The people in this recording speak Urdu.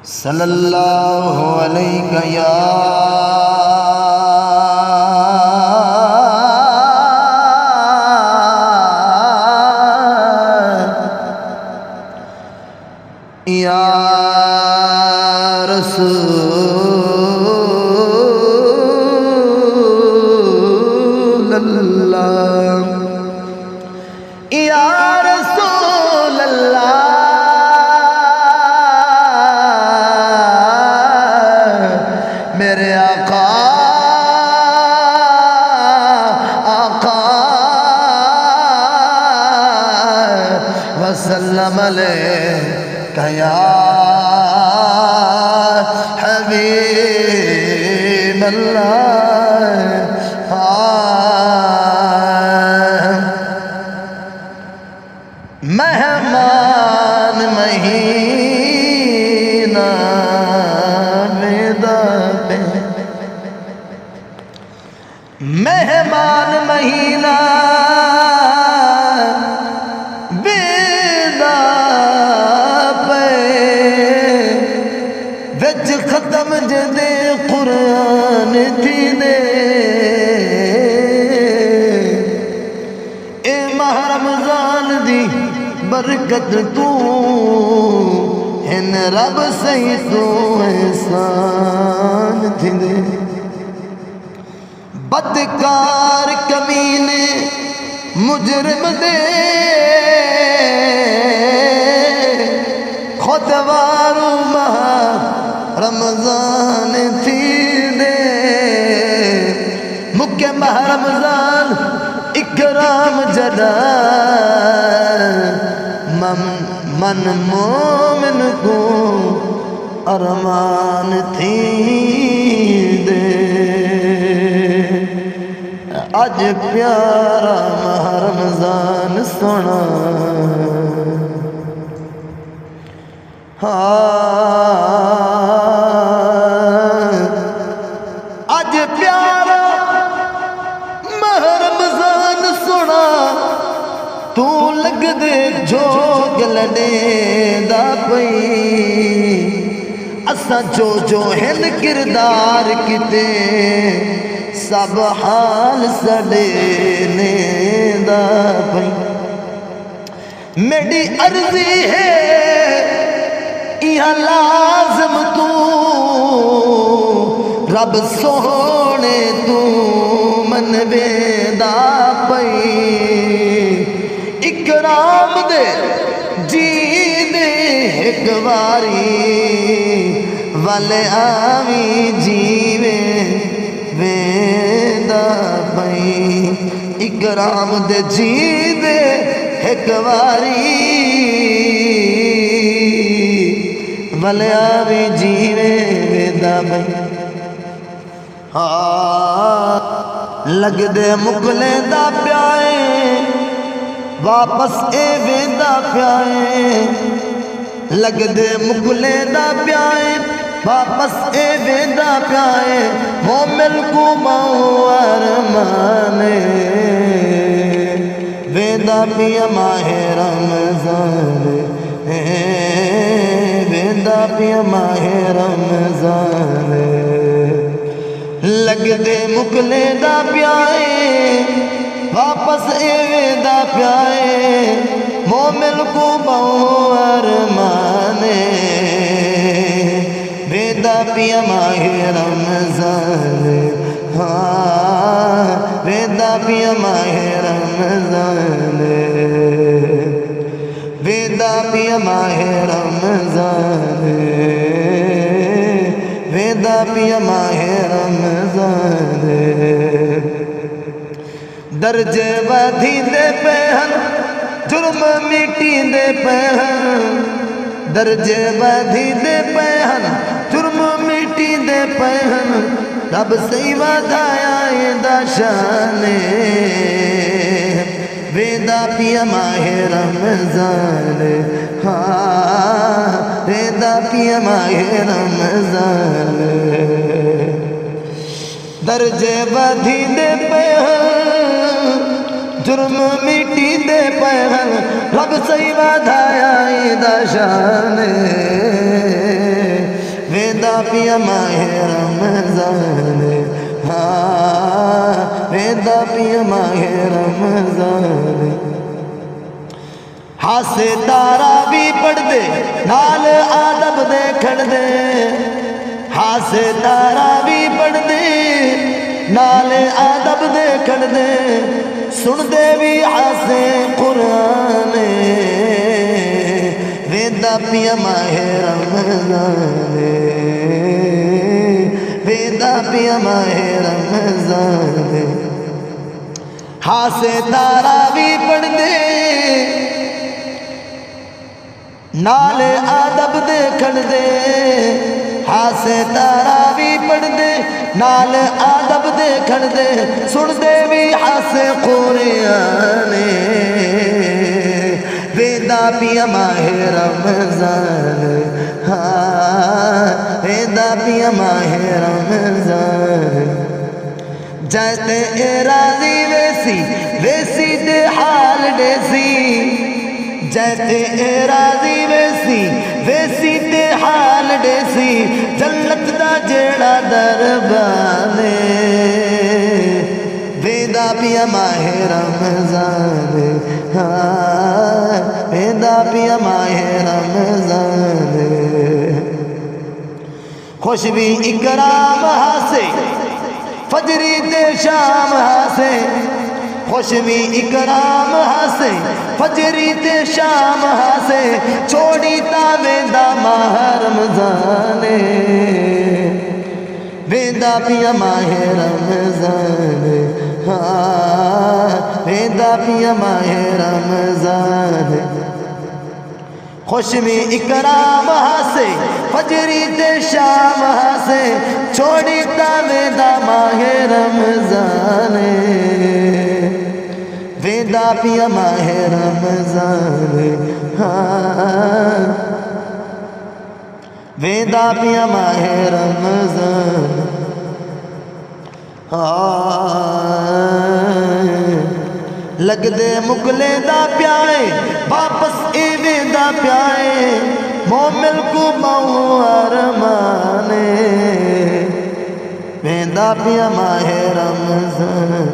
صلی اللہ علیہ یا رسول اللہ یا رسول اللہ میرے آقا وسلم علیہ یا حبیب اللہ مہمان مہینہ مہمان مہینہ بیدا پہ وچ ختم جدے قرآن تھی دے اے ماہ رمضان دی برکت تو ہن رب سہی تو احسان تھی دے بدکار کمینے مجرم دے خود وارو ماہ رمضان تھی دے مکہ ماہ رمضان اکرام جدا من مومن کو ارمان تھی دے اج پیارا ماہ رمضان سونا اج پیارا ماہ رمضان سونا تو لگ دے جوگ لڑے دا پئی اساں جو ہن کردار کتے سب حال سڑے نیندہ پئی میری عرضی ہے یہاں لازم تو رب سونے تو من بیدا پئی اکرام دے جی دے ایک واری والے آوی جیوے ویدا پئی اکرام دے جی دے ایک واری ولیا بھی جیوے ویدا پئی لگ دے مکلے دا پیائے واپس اے ویدا پیائے لگ دے مکلے دا پیائے واپس اے ویدا پیائے مومن کو موار مانے ویدا پیا ماہ رمضان ویدا پیا ماہ رمضان لگ دے مکلے دا پیائے واپس اے ویدا پیائے مومن کو موار مانے ویدا پیا ماہ رمضان ویدا پیا ماہ رمضان ویدا پیا ماہ رمضان ویدا پیا ماہ رمضان درجے ودھی دے پہن جرم مٹی دے پہن درجے ودھی دے پہن جرم مٹی دے پہن رب سی ودھایا دا شانے ویدا پیا ماہ رمضان ویدا پیا ماہ رمضان درجے ودھی دے پہن جرم مٹی دے پہن رب سی ودھایا دا شان پیا ماہ رمضان ہاں ویندا پیا ماہ رمضان ہاسے تارا بھی پڑھ دے نال آدب دے کھڑ دے ہاسے تارا بھی پڑھ دے نال آدب دے کھڑ دے سن دے بھی ہاسے قرآن ویندا پیا ماہ رمضان ویندا پیا ماہ رمضان ہاسے تارا بھی پڑھ دے نال آدب دے کھڑ دے ہاسے تارا بھی پڑھ دے نال آدب دے کھڑ دے سن دے بھی ہاسے قرآن ویندا پیا ماہ رمضان ہاں ویندا پیا ماہ رمضان جیتے اے راضی ویسی ویسی دے حال ڈیسی جیتے اے راضی ویسی ویسی تے حال ڈیسی جنت دا جیڑا دربانے ویندا پیا ماہ رمضان ہاں ویندا پیا ماہ رمضان خوش بھی اکرام ہاسے فجری تے شام ہاسے خوش بھی اکرام ہاسے فجری تے شام ہاسے چھوڑی تا ویندا ماہ رمضان ویندا پیا ماہ رمضان ہاں ویندا پیا ماہ رمضان خوش بھی اکرام ہاسے فجری تے شام ہاسے چھوڑی تا ویندا ماہ رمضان ویندا پیا ماہ رمضان ہاں ویندا پیا ماہ رمضان لگ دے مکلے دا پیائے واپس ای ویندا پیائے مومن کو مئو ارمانے ویندا پیا ماہ رمضان